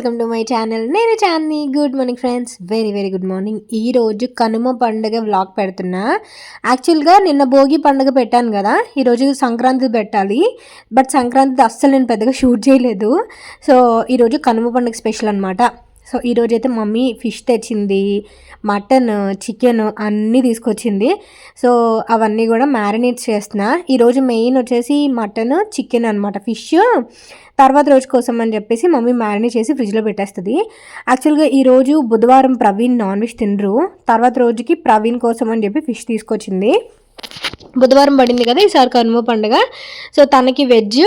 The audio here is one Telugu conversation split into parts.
Welcome to my channel. నేను Chandini. Good morning friends, very very good morning. ఈరోజు కనుమ పండుగ వ్లాగ్ పెడుతున్నా. యాక్చువల్గా నిన్న భోగి పండుగ పెట్టాను కదా, ఈరోజు సంక్రాంతి పెట్టాలి. బట్ సంక్రాంతి అస్సలు నేను పెద్దగా షూట్ చేయలేదు. సో ఈరోజు కనుమ పండుగ స్పెషల్ అనమాట. సో ఈరోజు అయితే మమ్మీ ఫిష్ తెచ్చింది, మటన్, చికెన్ అన్నీ తీసుకొచ్చింది. సో అవన్నీ కూడా మ్యారినేట్స్ చేస్తున్నా. ఈరోజు మెయిన్ వచ్చేసి మటన్, చికెన్ అనమాట. ఫిష్ తర్వాత రోజు కోసం అని చెప్పేసి మమ్మీ మ్యారినేట్ చేసి ఫ్రిడ్జ్లో పెట్టేస్తుంది. యాక్చువల్గా ఈరోజు బుధవారం ప్రవీణ్ నాన్ వెజ్ తినరు. తర్వాత రోజుకి ప్రవీణ్ కోసం అని చెప్పి ఫిష్ తీసుకొచ్చింది. బుధవారం పడింది కదా ఈసారి కనుమ పండుగ. సో తనకి వెజ్,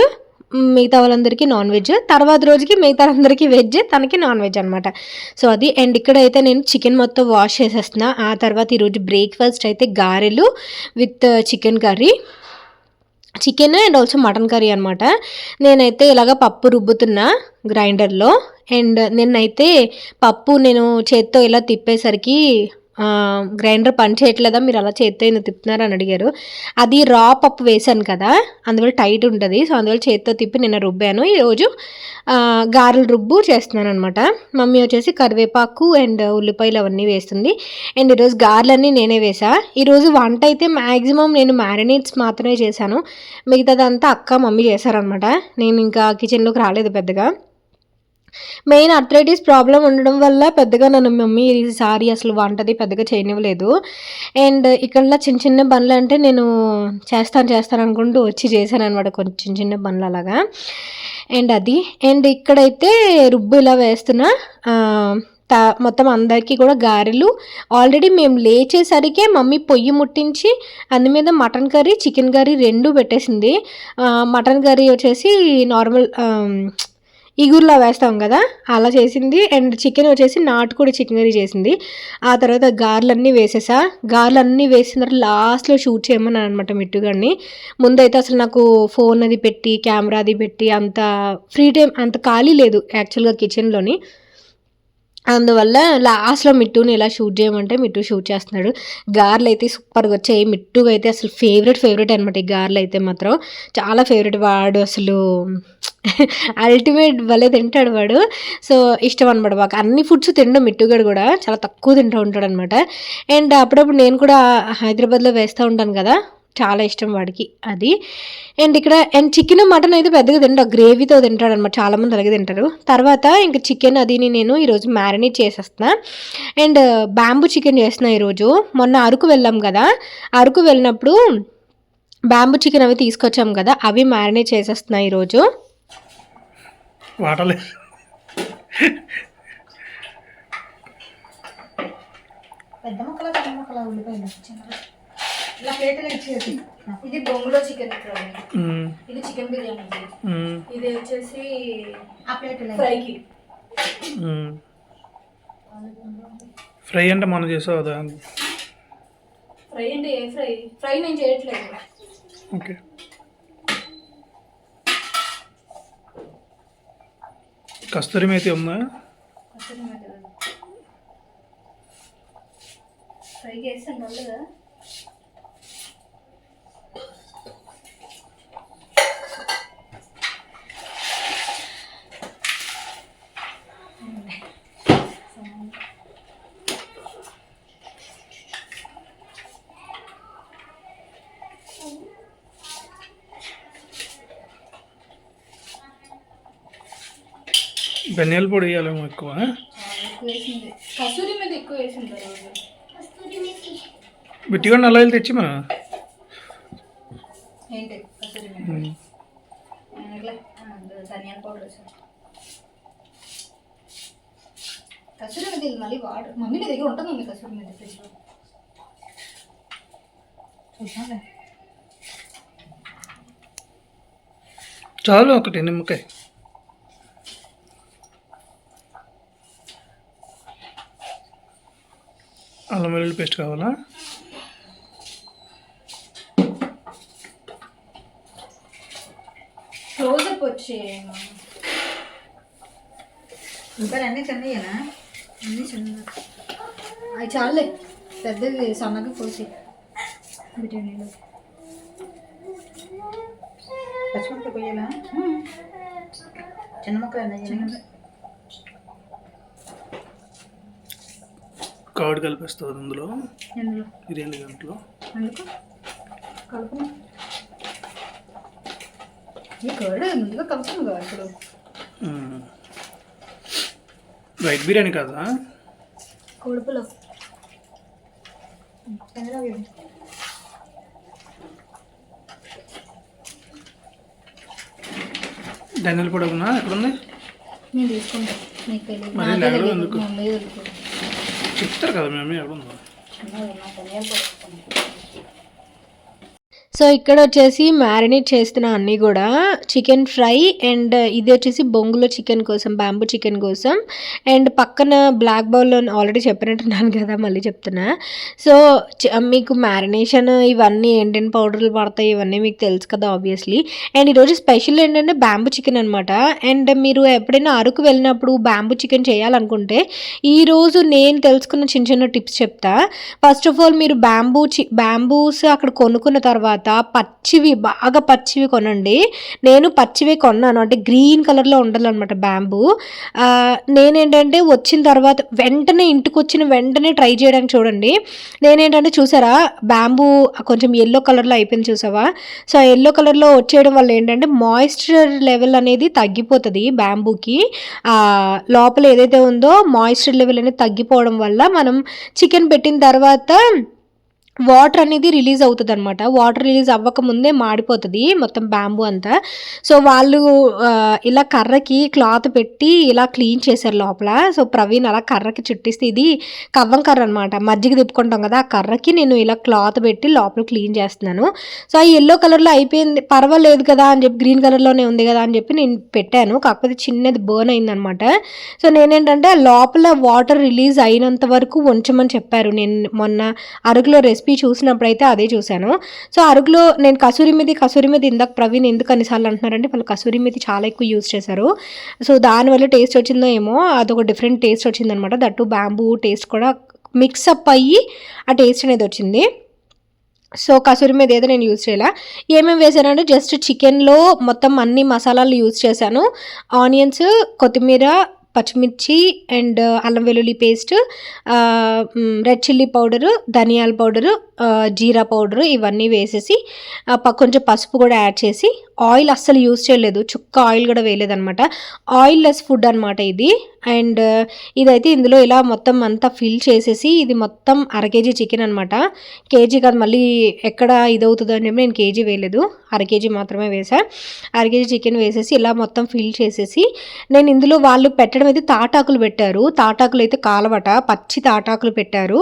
మిగతా వాళ్ళందరికీ నాన్ వెజ్. తర్వాత రోజుకి మిగతా అందరికీ వెజ్, తనకి నాన్ వెజ్ అనమాట. సో అది. అండ్ ఇక్కడైతే నేను చికెన్ మొత్తం వాష్ చేసేస్తున్నా. ఆ తర్వాత ఈరోజు బ్రేక్ఫాస్ట్ అయితే గారెలు with chicken curry, chicken and also mutton curry అనమాట. నేనైతే ఇలాగ పప్పు రుబ్బుతున్నా గ్రైండర్లో. అండ్ నిన్నైతే పప్పు నేను చేత్తో ఇలా తిప్పేసరికి గ్రైండర్ పని చేయట్లేదా, మీరు అలా చేత్తో ఎందుకు తిప్పుతున్నారు అని అడిగారు. అది రా పప్పు వేసాను కదా, అందువల్ల టైట్ ఉంటుంది. సో అందువల్ల చేత్తో తిప్పి నిన్న రుబ్బాను. ఈరోజు గారెలు రుబ్బు చేస్తున్నాను అనమాట. మమ్మీ వచ్చేసి కరివేపాకు అండ్ ఉల్లిపాయలు అవన్నీ వేస్తుంది. అండ్ ఈరోజు గారెలన్నీ నేనే వేసా. ఈరోజు వంట అయితే మ్యాక్సిమం నేను మ్యారినేట్స్ మాత్రమే చేశాను. మిగతాదంతా అక్క మమ్మీ చేశారనమాట. నేను ఇంకా కిచెన్లోకి రాలేదు పెద్దగా. మెయిన్ అర్థరైటిస్ ప్రాబ్లం ఉండడం వల్ల పెద్దగా నన్ను మమ్మీ ఈసారి అసలు వంటది పెద్దగా చేయనివ్వలేదు. అండ్ ఇక్కడ చిన్న చిన్న పనులు అంటే నేను చేస్తాను అనుకుంటూ వచ్చి చేశాను అనమాట, కొంచెం చిన్న చిన్న పనులు అలాగా. అండ్ అది. అండ్ ఇక్కడైతే రుబ్బు ఇలా వేస్తున్నా. మొత్తం అందరికీ కూడా గారెలు ఆల్రెడీ మేము లేచేసరికే మమ్మీ పొయ్యి ముట్టించి అందు మీద మటన్ కర్రీ, చికెన్ కర్రీ రెండు పెట్టేసింది. మటన్ కర్రీ వచ్చేసి నార్మల్ ఇగుర్లా వేస్తాం కదా అలా చేసింది. అండ్ చికెన్ వచ్చేసి నాటుకోడి చికెన్ కర్రీ చేసింది. ఆ తర్వాత గారెలన్నీ వేసేసా. గారెలన్నీ వేసిన తర్వాత లాస్ట్లో షూట్ చేయమని అనమాట మిట్టుగాడిని. ముందైతే అసలు నాకు ఫోన్ అది పెట్టి కెమెరా అది పెట్టి అంత ఫ్రీ టైం, అంత ఖాళీ లేదు యాక్చువల్గా కిచెన్లోని. అందువల్ల లాస్ట్లో మిట్టుని ఇలా షూట్ చేయమంటే మిట్టు షూట్ చేస్తున్నాడు. గారెలు అయితే సూపర్గా వచ్చాయి. మిట్టుగా అయితే అసలు ఫేవరెట్ అనమాట. ఈ గారెలు అయితే మాత్రం చాలా ఫేవరెట్. వాడు అసలు అల్టిమేట్ భలే తింటాడు వాడు. సో ఇష్టం అనమాట మాకు. అన్ని ఫుడ్స్ తినడం మిట్టుగాడు కూడా చాలా తక్కువ తింటూ ఉంటాడు అనమాట. అండ్ అప్పుడప్పుడు నేను కూడా హైదరాబాద్లో వేస్తూ ఉంటాను కదా, చాలా ఇష్టం వాడికి అది. అండ్ ఇక్కడ అండ్ చికెన్ మటన్ అయితే పెద్దగా తింటాడు, గ్రేవీతో తింటాడు అనమాట. చాలామంది అలాగే తింటారు. తర్వాత ఇంకా చికెన్ అదిని నేను ఈరోజు మ్యారినేట్ చేసేస్తున్నా. అండ్ బ్యాంబూ చికెన్ చేస్తున్నా ఈరోజు. మొన్న అరకు వెళ్ళాం కదా, అరకు వెళ్ళినప్పుడు బ్యాంబూ చికెన్ అవి తీసుకొచ్చాం కదా, అవి మ్యారినేట్ చేసేస్తున్నా ఈరోజు. వాటలే పెద్ద ముక్కలా చిన్న ముక్కలా ఉల్లిపాయలు ఇలా ప్లేట్లో ఇచ్చేది. ఇది బొంగులో చికెన్, ఇది చికెన్ బిర్యానీ, ఇది వచ్చేసి ఆ ప్లేట్ ఫ్రైకి. ఫ్రై అంటే మనం చేసావు కదా. ఫ్రై అంటే ఏ ఫ్రై? ఫ్రై నేను చేయట్లేదు. ఓకే. కస్తూరి మేతి ఉందా? ఫ్రై చేస్తాను కదా. ధనియాల పొడి వేయాలేమో ఎక్కువ. కస్తూరి మీద ఎక్కువ వేసింది. బిట్టిగా నల్లలు తెచ్చి మన ధనియాల పౌడర్ వేసాను. కస్తూరి మీద మళ్ళీ వాడు మమ్మీ దగ్గర ఉంటుంది కస్తూరి మీద ఫ్రిడ్జ్లో. చాలు ఒకటి నిమ్మకాయ. అల్లం వెల్లుల్లి పేస్ట్ కావాలా? క్లోజప్ వచ్చే ఇంకా అన్నీ చిన్నయ్యనా? అన్నీ చిన్న అవి చాలే, పెద్దవి సన్నగా కోసి బిర్యానీలో. పచ్చిమిరపకాయ కొయ్యాలా? చిన్న ముక్క చిన్న కర్డ్ కలిపేస్తుంది అందులో ఎందులో బిర్యానీ దాంట్లో. అందుకు కలుపు ఈ కర్డ్ ముందుగా కలుపుతుంది కదా ఇప్పుడు. వైట్ బిర్యానీ కాదా? కొడుపులో ధనియాల పొడి ఒకనా ఎక్కడుంది? నేను తీసుకుంటాను, నీకు తెలియదు. మరి నాకే లేగలు తెలియదు, ఎందుకు? మమ్మీ తెలుసు. చెప్తారు కదా మేము ఎక్కడుందో. సో ఇక్కడ వచ్చేసి మ్యారినేట్ చేస్తున్నా అన్నీ కూడా చికెన్ ఫ్రై అండ్ ఇది వచ్చేసి బొంగులో చికెన్ కోసం, బ్యాంబూ చికెన్ కోసం. అండ్ పక్కన బ్లాక్ బౌల్లో ఆల్రెడీ చెప్పినట్టున్నాను కదా, మళ్ళీ చెప్తున్నా. సో మీకు మ్యారినేషన్ ఇవన్నీ ఏంటంటే పౌడర్లు పడతాయి, ఇవన్నీ మీకు తెలుసు కదా ఆబ్వియస్లీ. అండ్ ఈరోజు స్పెషల్ ఏంటంటే బ్యాంబూ చికెన్ అనమాట. అండ్ మీరు ఎప్పుడైనా అరకు వెళ్ళినప్పుడు బ్యాంబూ చికెన్ చేయాలనుకుంటే ఈరోజు నేను తెలుసుకున్న చిన్న చిన్న టిప్స్ చెప్తా. ఫస్ట్ ఆఫ్ ఆల్ మీరు బ్యాంబూస్ అక్కడ కొనుక్కున్న తర్వాత పచ్చివి, బాగా పచ్చివి కొనండి. నేను పచ్చివి కొన్నాను, అంటే గ్రీన్ కలర్లో ఉండాలన్నమాట బ్యాంబూ. నేనేంటంటే వచ్చిన తర్వాత వెంటనే ఇంటికి వచ్చిన వెంటనే ట్రై చేయడానికి చూడండి. నేనేంటంటే చూసారా బ్యాంబూ కొంచెం ఎల్లో కలర్లో అయిపోయింది చూసావా. సో ఆ ఎల్లో కలర్లో వచ్చేయడం వల్ల ఏంటంటే మాయిశ్చర్ లెవెల్ అనేది తగ్గిపోతుంది బ్యాంబూకి. లోపల ఏదైతే ఉందో మాయిశ్చర్ లెవెల్ అనేది తగ్గిపోవడం వల్ల మనం చికెన్ పెట్టిన తర్వాత వాటర్ అనేది రిలీజ్ అవుతుంది అనమాట. వాటర్ రిలీజ్ అవ్వకముందే మాడిపోతుంది మొత్తం బ్యాంబూ అంతా. సో వాళ్ళు ఇలా కర్రకి క్లాత్ పెట్టి ఇలా క్లీన్ చేశారు లోపల. సో ప్రవీణ్ అలా కర్రకి చుట్టిస్తే, ఇది కవ్వం కర్ర అనమాట, మజ్జిగ తిప్పుకుంటాం కదా, ఆ కర్రకి నేను ఇలా క్లాత్ పెట్టి లోపల క్లీన్ చేస్తున్నాను. సో ఆ ఎల్లో కలర్లో అయిపోయింది, పర్వాలేదు కదా అని చెప్పి, గ్రీన్ కలర్లోనే ఉంది కదా అని చెప్పి నేను పెట్టాను. కాకపోతే చిన్నది బర్న్ అయిందనమాట. సో నేనేంటంటే లోపల వాటర్ రిలీజ్ అయినంత వరకు ఉంచమని చెప్పారు. నేను మొన్న అరకులో రెసిపీ చూసినప్పుడు అయితే అదే చూశాను. సో అరకులో నేను కసూరి మీద ఇందాక ప్రవీణ్ ఎందుకు అన్నిసార్లు అంటున్నారంటే వాళ్ళు కసూరి మీద చాలా ఎక్కువ యూజ్ చేశారు. సో దానివల్ల టేస్ట్ వచ్చిందో ఏమో, అదొక డిఫరెంట్ టేస్ట్ వచ్చిందనమాట. దట్టు బ్యాంబూ టేస్ట్ కూడా మిక్సప్ అయ్యి ఆ టేస్ట్ అనేది వచ్చింది. సో కసూరి మీద ఏదో నేను యూజ్ చేయాల. ఏమేమి వేసానంటే జస్ట్ చికెన్లో మొత్తం అన్ని మసాలాలు యూజ్ చేశాను. ఆనియన్స్, కొత్తిమీర, పచ్చిమిర్చి అండ్ అల్లం వెల్లుల్లి పేస్ట్, రెడ్ చిల్లీ పౌడరు, ధనియాల పౌడరు, జీరా పౌడరు, ఇవన్నీ వేసేసి కొంచెం పసుపు కూడా యాడ్ చేసి, ఆయిల్ అస్సలు యూజ్ చేయలేదు, చుక్క ఆయిల్ కూడా వేయలేదనమాట. ఆయిల్ లెస్ ఫుడ్ అనమాట ఇది. అండ్ ఇదైతే ఇందులో ఇలా మొత్తం అంతా ఫిల్ చేసేసి, ఇది మొత్తం 1/2 kg చికెన్ అనమాట. కేజీ కాదు, మళ్ళీ ఎక్కడ ఇదవుతుందో అని చెప్పి నేను కేజీ వేయలేదు, 1/2 kg మాత్రమే వేసా. 1/2 kg చికెన్ వేసేసి ఇలా మొత్తం ఫిల్ చేసేసి, నేను ఇందులో వాళ్ళు పెట్టడం అయితే తాటాకులు పెట్టారు. తాటాకులు అయితే కాలవట, పచ్చి తాటాకులు పెట్టారు.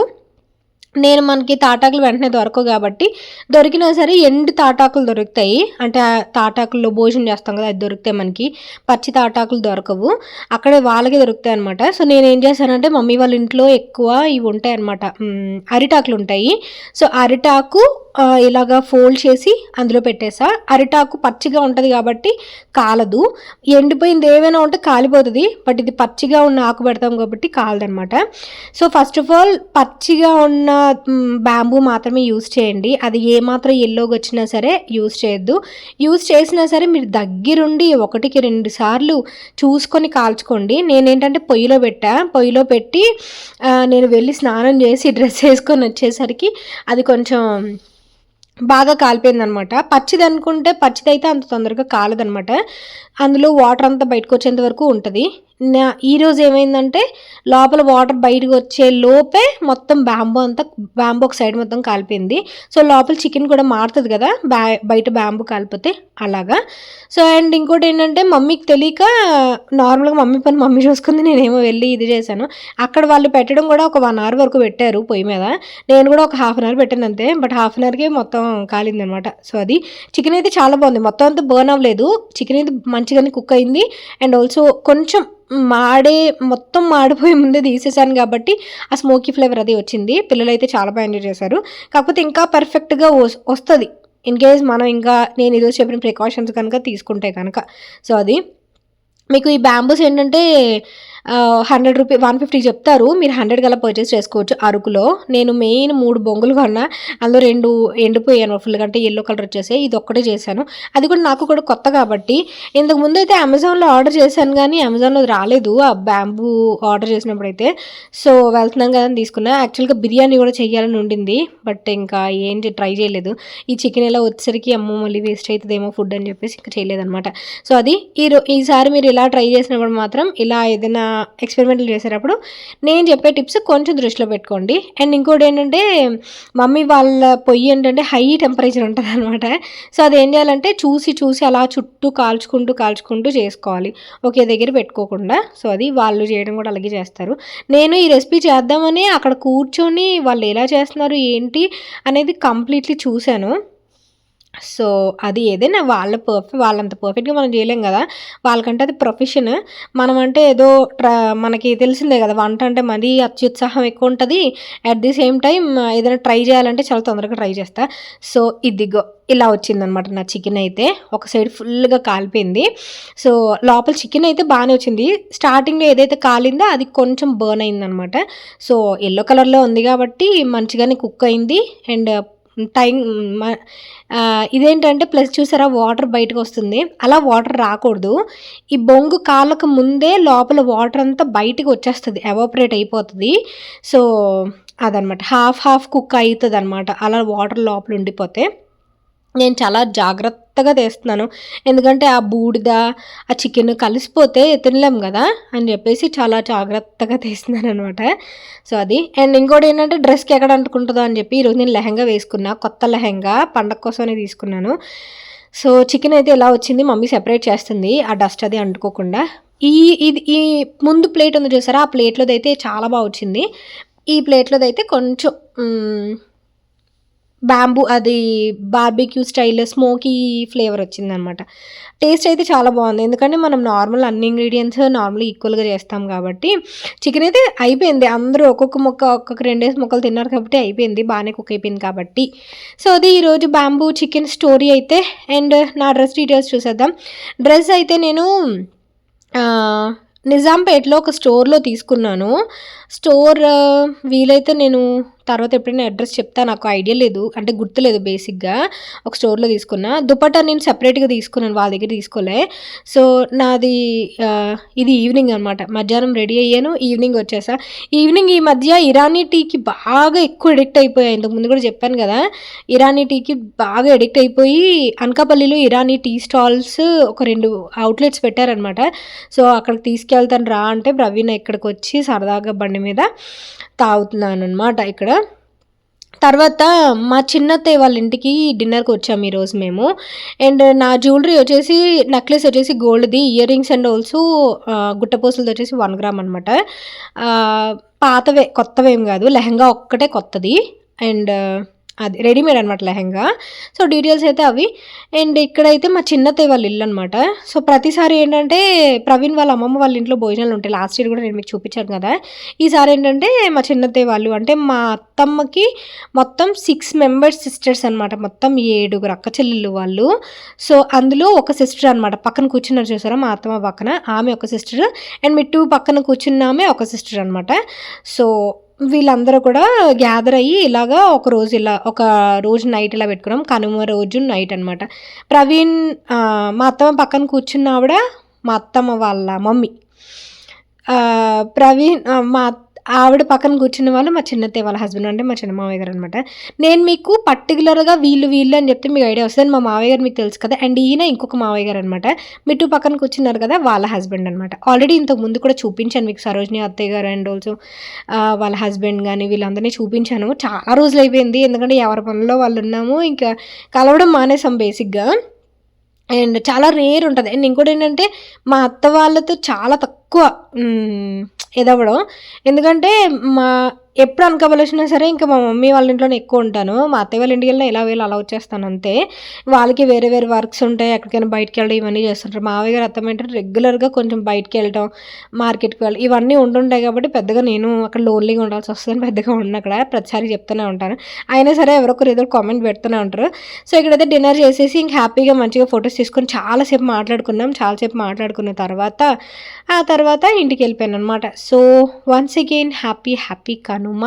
మనకి తాటాకులు వెంటనే దొరకవు కాబట్టి, దొరికినా సరే ఎండు తాటాకులు దొరుకుతాయి. అంటే ఆ తాటాకుల్లో భోజనం చేస్తాం కదా, అది దొరుకుతాయి మనకి. పచ్చి తాటాకులు దొరకవు, అక్కడే వాళ్ళకే దొరుకుతాయి అనమాట. సో నేను ఏం చేశానంటే మమ్మీ వాళ్ళ ఇంట్లో ఎక్కువ ఇవి ఉంటాయి అనమాట, అరిటాకులు ఉంటాయి. సో అరిటాకు ఇలాగా ఫోల్డ్ చేసి అందులో పెట్టేసా. అరిటాకు పచ్చిగా ఉంటుంది కాబట్టి కాలదు, ఎండిపోయింది ఏమైనా ఉంటే కాలిపోతుంది. బట్ ఇది పచ్చిగా ఉన్న ఆకు పెడతాం కాబట్టి కాలదనమాట. సో ఫస్ట్ ఆఫ్ ఆల్ పచ్చిగా ఉన్న బ్యాంబూ మాత్రమే యూజ్ చేయండి. అది ఏమాత్రం ఎల్లోగా వచ్చినా సరే యూజ్ చేయొద్దు. యూజ్ చేసినా సరే మీరు దగ్గరుండి 1-2 సార్లు చూసుకొని కాల్చుకోండి. నేనేంటంటే పొయ్యిలో పెట్టి నేను వెళ్ళి స్నానం చేసి డ్రెస్ వేసుకొని వచ్చేసరికి అది కొంచెం బాగా కాలిపోయిందనమాట. పచ్చిది అనుకుంటే పచ్చిదైతే అంత తొందరగా కాలదనమాట, అందులో వాటర్ అంతా బయటకు వచ్చేంత వరకు ఉంటుంది. ఈరోజు ఏమైందంటే లోపల వాటర్ బయటకు వచ్చే లోపే మొత్తం బ్యాంబూ ఒక సైడ్ మొత్తం కాలిపోయింది. సో లోపల చికెన్ కూడా మారుతుంది కదా బయట బ్యాంబూ కాలిపోతే, అలాగా. సో అండ్ ఇంకోటి ఏంటంటే మమ్మీకి తెలియక నార్మల్గా మమ్మీ పని మమ్మీ చూసుకుంది, నేనేమో వెళ్ళి ఇది చేశాను. అక్కడ వాళ్ళు పెట్టడం కూడా ఒక 1 hour వరకు పెట్టారు పొయ్యి మీద, నేను కూడా ఒక 1/2 hour పెట్టాను అంతే. బట్ 1/2 hourకే మొత్తం కాలిందనమాట. సో అది చికెన్ అయితే చాలా బాగుంది, మొత్తం అంతా బర్న్ అవ్వలేదు, చికెన్ అయితే మంచిగానే కుక్ అయింది. అండ్ ఆల్సో కొంచెం మొత్తం మాడిపోయి ముందే తీసేసాను కాబట్టి ఆ స్మోకీ ఫ్లేవర్ అది వచ్చింది. పిల్లలు అయితే చాలా బాగా ఎంజాయ్ చేశారు. కాకపోతే ఇంకా పర్ఫెక్ట్గా వస్తుంది ఇన్ కేస్ మనం ఇంకా నేను ఈరోజు చెప్పిన ప్రికాషన్స్ కనుక తీసుకుంటే కనుక. సో అది మీకు ఈ బ్యాంబూస్ ఏంటంటే రూపీ 150 చెప్తారు. మీరు 100 గల పర్చేస్ చేసుకోవచ్చు అరకులో. నేను మెయిన్ 3 బొంగులు కొన్నా. అందులో 2 ఎండిపోయాను ఫుల్‌గా, అంటే యెల్లో కలర్ వచ్చేసాయి. ఇది ఒక్కటే చేశాను. అది కూడా నాకు కూడా కొత్త కాబట్టి. ఇంతకుముందైతే అమెజాన్‌లో ఆర్డర్ చేశాను గానీ అమెజాన్‌లో రాలేదు ఆ బ్యాంబూ ఆర్డర్ చేసినప్పుడైతే. సో వెళ్తున్నాం కదా అని తీసుకున్నా. యాక్చువల్‌గా బిర్యానీ కూడా చెయ్యాలని ఉండింది. బట్ ఇంకా ఏంటి ట్రై చేయలేదు. ఈ చికెన్ ఎలా వచ్చేసరికి అమ్మో మళ్ళీ వేస్ట్ అవుతుందేమో ఫుడ్ అని చెప్పేసి ఇంకా చేయలేదనమాట. సో అది ఈసారి మీరు ఇలా ట్రై చేసినప్పుడు మాత్రం ఇలా ఏదైనా ఎక్స్పెరిమెంట్లు చేసేటప్పుడు నేను చెప్పే టిప్స్ కొంచెం దృష్టిలో పెట్టుకోండి. అండ్ ఇంకోటి ఏంటంటే మమ్మీ వాళ్ళ పొయ్యి ఏంటంటే హై టెంపరేచర్ ఉంటుంది అనమాట. సో అది ఏం చేయాలంటే చూసి అలా చుట్టూ కాల్చుకుంటూ చేసుకోవాలి, ఒకే దగ్గర పెట్టుకోకుండా. సో అది వాళ్ళు చేయడం కూడా అలాగే చేస్తారు. నేను ఈ రెసిపీ చేద్దామని అక్కడ కూర్చొని వాళ్ళు ఎలా చేస్తున్నారు ఏంటి అనేది కంప్లీట్లీ చూశాను. సో అది ఏదైనా వాళ్ళంత పర్ఫెక్ట్గా మనం చేయలేం కదా. వాళ్ళకంటే అది ప్రొఫెషన్. మనం అంటే ఏదో మనకి తెలిసిందే కదా, వంట అంటే మరీ అత్యుత్సాహం ఎక్కువ ఉంటుంది. అట్ ది సేమ్ టైం ఏదైనా ట్రై చేయాలంటే చాలా తొందరగా ట్రై చేస్తా. సో ఇదిగో ఇలా వచ్చిందనమాట నా చికెన్ అయితే. ఒక సైడ్ ఫుల్గా కాలిపోయింది. సో లోపల చికెన్ అయితే బాగానే వచ్చింది. స్టార్టింగ్లో ఏదైతే కాలిందో అది కొంచెం బర్న్ అయిందనమాట. సో ఎల్లో కలర్లో ఉంది కాబట్టి మంచిగానే కుక్ అయింది. అండ్ టైం ఇదేంటంటే ప్లస్ చూసారా వాటర్ బయటకు వస్తుంది. అలా వాటర్ రాకూడదు. ఈ బొంగు కాళ్ళకు ముందే లోపల వాటర్ అంతా బయటకు వచ్చేస్తుంది, ఎవాపరేట్ అయిపోతుంది. సో అదనమాట హాఫ్ కుక్ అవుతుంది అనమాట అలా వాటర్ లోపల ఉండిపోతే. నేను చాలా జాగ్రత్తగా తీస్తున్నాను, ఎందుకంటే ఆ బూడిద ఆ చికెన్ కలిసిపోతే తినలేం కదా అని చెప్పేసి చాలా జాగ్రత్తగా తీస్తున్నాను అనమాట. సో అది. అండ్ ఇంకోటి ఏంటంటే డ్రెస్కి ఎక్కడ అంటుకుంటుందో అని చెప్పి ఈరోజు నేను లెహంగా వేసుకున్నా, కొత్త లెహంగా పండగ కోసమనే తీసుకున్నాను. సో చికెన్ అయితే ఎలా వచ్చింది, మమ్మీ సెపరేట్ చేస్తుంది ఆ డస్ట్ అది అంటుకోకుండా. ఈ ముందు ప్లేట్ ఉంది చూసారా, ఆ ప్లేట్లోది అయితే చాలా బాగా వచ్చింది. ఈ ప్లేట్లోది అయితే కొంచెం బ్యాంబూ అది బార్బిక్యూ స్టైల్ స్మోకీ ఫ్లేవర్ వచ్చిందనమాట. టేస్ట్ అయితే చాలా బాగుంది, ఎందుకంటే మనం నార్మల్ అన్ని ఇంగ్రీడియంట్స్ నార్మల్ ఈక్వల్గా చేస్తాం కాబట్టి. చికెన్ అయితే అయిపోయింది, అందరూ ఒక్కొక్క 2 ముక్కలు తిన్నారు కాబట్టి అయిపోయింది, బాగానే కుక్ అయిపోయింది కాబట్టి. సో అది ఈరోజు బ్యాంబూ చికెన్ స్టోరీ అయితే. అండ్ నా డ్రెస్ డీటెయిల్స్ చూసేద్దాం. డ్రెస్ అయితే నేను నిజాంపేటలో ఒక స్టోర్లో తీసుకున్నాను. స్టోర్ వీలైతే నేను తర్వాత ఎప్పుడైనా అడ్రస్ చెప్తా, నాకు ఐడియా లేదు, అంటే గుర్తులేదు. బేసిక్గా ఒక స్టోర్లో తీసుకున్నా. దుపట్టా నేను సెపరేట్గా తీసుకున్నాను, వాళ్ళ దగ్గర తీసుకోలే. సో నాది ఇది ఈవినింగ్ అనమాట. మధ్యాహ్నం రెడీ అయ్యాను, ఈవినింగ్ వచ్చేసా. ఈవినింగ్ ఈ మధ్య ఇరానీ టీకి బాగా ఎక్కువ ఎడిక్ట్ అయిపోయాయి. ఇంతకుముందు కూడా చెప్పాను కదా, ఇరానీ టీకి బాగా ఎడిక్ట్ అయిపోయి అనకాపల్లిలో ఇరానీ టీ స్టాల్స్ ఒక 2 అవుట్లెట్స్ పెట్టారనమాట. సో అక్కడికి తీసుకెళ్తాను రా అంటే ప్రవీణ ఇక్కడికి వచ్చి సరదాగా బండి మీద తాగుతున్నాను అనమాట ఇక్కడ. తర్వాత మా చిన్నత్తయ్య వాళ్ళ ఇంటికి డిన్నర్కి వచ్చాము ఈరోజు మేము. అండ్ నా జ్యువెలరీ వచ్చేసి నెక్లెస్ వచ్చేసి గోల్డ్ది, ఇయర్ రింగ్స్ అండ్ ఆల్సో గుట్టపూసలది వచ్చేసి 1 గ్రామ్ అనమాట. పాతవే, కొత్తవేం కాదు. లెహంగా ఒక్కటే కొత్తది. అండ్ అది రెడీమేడ్ అనమాట లెహంగా. సో డీటెయిల్స్ అయితే అవి. అండ్ ఇక్కడైతే మా చిన్నత్తయ్య వాళ్ళ ఇల్లు అనమాట. సో ప్రతిసారి ఏంటంటే ప్రవీణ్ వాళ్ళ అమ్మమ్మ వాళ్ళ ఇంట్లో భోజనాలు ఉంటాయి. లాస్ట్ ఇయర్ కూడా నేను మీకు చూపించాను కదా. ఈసారి ఏంటంటే మా చిన్నత్తయ్య వాళ్ళు, అంటే మా అత్తమ్మకి మొత్తం 6 మెంబర్స్ సిస్టర్స్ అనమాట. మొత్తం 7 అక్క చెల్లెళ్ళు వాళ్ళు. సో అందులో ఒక సిస్టర్ అనమాట, పక్కన కూర్చున్నారు చూసారా మా అత్తమ్మ పక్కన, ఆమె ఒక సిస్టర్. అండ్ మిట్టు పక్కన కూర్చున్న ఆమె ఒక సిస్టర్ అనమాట. సో వీళ్ళందరూ కూడా గ్యాదర్ అయ్యి ఇలాగా ఒక రోజు నైట్ ఇలా పెట్టుకున్నాం. కనుమ రోజు నైట్ అనమాట. ప్రవీణ్ మా అత్తమ్మ పక్కన కూర్చున్న ఆవిడ మా అత్తమ్మ వాళ్ళ మమ్మీ. ప్రవీణ్ ఆవిడ పక్కన కూర్చున్న వాళ్ళు మా చిన్నత్తయ్య వాళ్ళ హస్బెండ్, అంటే మా చిన్న మావయ్య గారు అనమాట. నేను మీకు పర్టికులర్గా వీళ్ళు అని చెప్తే మీకు ఐడియా వస్తుంది. మా మావయ్య గారు మీకు తెలుసు కదా. అండ్ ఈయన ఇంకొక మావయ్య గారు అనమాట, మిట్టు పక్కన కూర్చున్నారు కదా, వాళ్ళ హస్బెండ్ అనమాట. ఆల్రెడీ ఇంతకు ముందు కూడా చూపించాను మీకు, సరోజిని అత్తయ్య గారు అండ్ ఆల్సో వాళ్ళ హస్బెండ్ కానీ వీళ్ళందరినీ చూపించాను. చాలా రోజులు అయిపోయింది, ఎందుకంటే ఎవరి పనుల్లో వాళ్ళు ఉన్నాము, ఇంకా కలవడం మానేసాం బేసిక్గా. అండ్ చాలా రేర్ ఉంటుంది. అండ్ ఇంకోటి ఏంటంటే మా అత్త వాళ్ళతో చాలా తక్కువ ఎదవడం, ఎందుకంటే ఎప్పుడు అనకాపల్లి సరే ఇంకా మా మమ్మీ వాళ్ళ ఇంట్లోనే ఎక్కువ ఉంటాను. మా అత్తయ్య వాళ్ళ ఇంటికి వెళ్ళినా అలా వచ్చేస్తాను అంతే. వాళ్ళకి వేరే వర్క్స్ ఉంటాయి, ఎక్కడికైనా బయటకు వెళ్ళడం ఇవన్నీ చేస్తుంటారు. మావయ్య గారు అత్తమ్మ ఏంటంటే రెగ్యులర్గా కొంచెం బయటకు వెళ్ళటం, మార్కెట్కి వెళ్ళడం ఇవన్నీ ఉంటుంటాయి కాబట్టి పెద్దగా నేను అక్కడ లోన్లీగా ఉండాల్సి వస్తుందని పెద్దగా ఉన్న అక్కడ ప్రతిసారి చెప్తూనే ఉంటాను. అయినా సరే ఎవరొకరు ఏదో కామెంట్ పెడుతూనే ఉంటారు. సో ఇక్కడైతే డిన్నర్ చేసేసి ఇంక హ్యాపీగా మంచిగా ఫొటోస్ తీసుకొని చాలాసేపు మాట్లాడుకున్నాం. చాలాసేపు మాట్లాడుకున్న తర్వాత తర్వాత ఇంటికి వెళ్ళిపోయాను అనమాట. So once again happy Kanuma.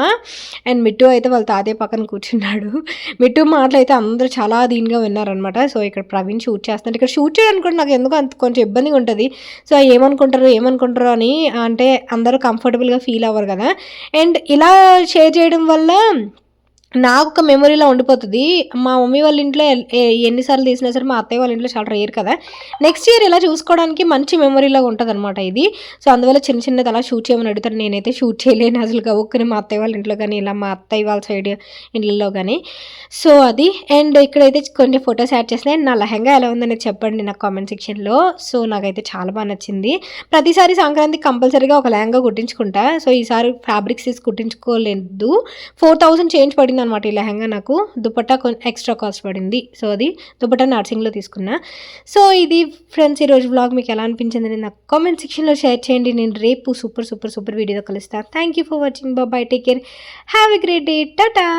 And Mittu అయితే వాళ్ళ తాతయ్య పక్కన కూర్చున్నాడు. మిట్టు మాటలు అయితే అందరూ చాలా దీనిగా విన్నారనమాట. సో ఇక్కడ ప్రవీణ్ షూట్ చేస్తున్నాడు. ఇక్కడ షూట్ చేయడానికి కూడా నాకు ఎందుకు అంత కొంచెం ఇబ్బందిగా ఉంటుంది. సో ఏమనుకుంటారు అని, అంటే అందరూ కంఫర్టబుల్గా ఫీల్ అవ్వరు కదా. అండ్ ఇలా షేర్ చేయడం వల్ల నాకు ఒక మెమొరీలా ఉండిపోతుంది. మా మమ్మీ వాళ్ళ ఇంట్లో ఎన్నిసార్లు తీసినా సరే మా అత్తయ్య వాళ్ళ ఇంట్లో చాలా రేర్ కదా. నెక్స్ట్ ఇయర్ ఇలా చూసుకోవడానికి మంచి మెమొరీలాగా ఉంటుంది అనమాట ఇది. సో అందువల్ల చిన్నది అలా షూట్ చేయమని అడుగుతారు. నేనైతే షూట్ చేయలేను అసలు ఒక్కని మా అత్తయ్య వాళ్ళ ఇంట్లో కానీ, ఇలా మా అత్తయ్య వాళ్ళ సైడ్ ఇంట్లో కానీ. సో అది. అండ్ ఇక్కడైతే కొంచెం ఫొటోస్ యాడ్ చేసినాయి. నా లెహంగా ఎలా ఉందనేది చెప్పండి నాకు కామెంట్ సెక్షన్లో. సో నాకైతే చాలా బాగా నచ్చింది. ప్రతిసారి సంక్రాంతికి కంపల్సరీగా ఒక లెహంగా కుట్టించుకుంటా. సో ఈసారి ఫ్యాబ్రిక్స్ తీసి కుట్టించుకోలేదు. 4000 చేంజ్ పడింది అనమాట ఈ లెహంగా. నాకు దుపట్టా ఎక్స్ట్రా కాస్ట్ పడింది. సో అది దుపట్టా నర్సింగ్లో తీసుకున్నా. సో ఇది ఫ్రెండ్స్ ఈరోజు వ్లాగ్ మీకు ఎలా అనిపించింది నాకు కామెంట్ సెక్షన్లో షేర్ చేయండి. నేను రేపు సూపర్ వీడియోతో కలుస్తాను. Thank you for watching. Bye, take care, have a great day, Tata.